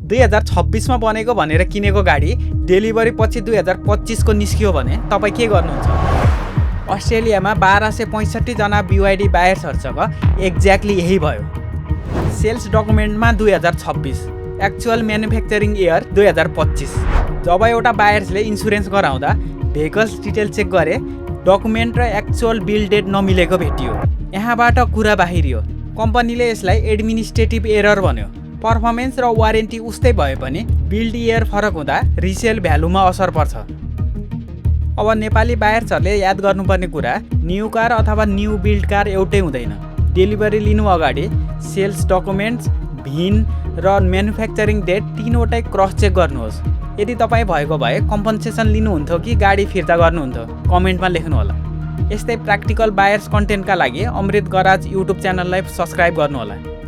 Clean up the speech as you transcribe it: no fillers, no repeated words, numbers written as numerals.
2026 मा बनेको भनेर किनेको गाडी डेलिभरी पछि 2025 को निस्कियो भने तपाईँ के गर्नुहुन्छ? अस्ट्रेलियामा 1265 जना BYD बायर्सहरूसँग एक्ज्याक्टली यही भयो। सेल्स डकुमेन्टमा 2026, एक्चुअल म्यानुफ्याक्चरिङ इयर 2025। जब एउटा बायर्सले इन्सुरेन्स गराउँदा भेहिकल्स डिटेल चेक गरे, डकुमेन्ट र एक्चुअल बिल डेट नमिलेको भेटियो। यहाँबाट कुरा बाहिरियो। कम्पनीले यसलाई एडमिनिस्ट्रेटिभ एरर भन्यो। पर्फर्मेन्स र वारेन्टी उस्तै भए पनि बिल्ड इयर फरक हुँदा रिसेल भ्यालुमा असर पर्छ। अब नेपाली बायर्सहरूले याद गर्नुपर्ने कुरा, न्यू कार अथवा न्यू बिल्ड कार एउटै हुँदैन। डेलिभरी लिनु अगाडि सेल्स डकुमेन्ट्स, भिन र म्यानुफ्याक्चरिङ डेट तीनवटै क्रस चेक गर्नुहोस्। यदि तपाईँ भएको भए कम्पनसेसन लिनुहुन्थ्यो कि गाडी फिर्ता गर्नुहुन्थ्यो? कमेन्टमा लेख्नुहोला। यस्तै प्र्याक्टिकल बायर्स कन्टेन्टका लागि अमृत गराज युट्युब च्यानललाई सब्सक्राइब गर्नुहोला।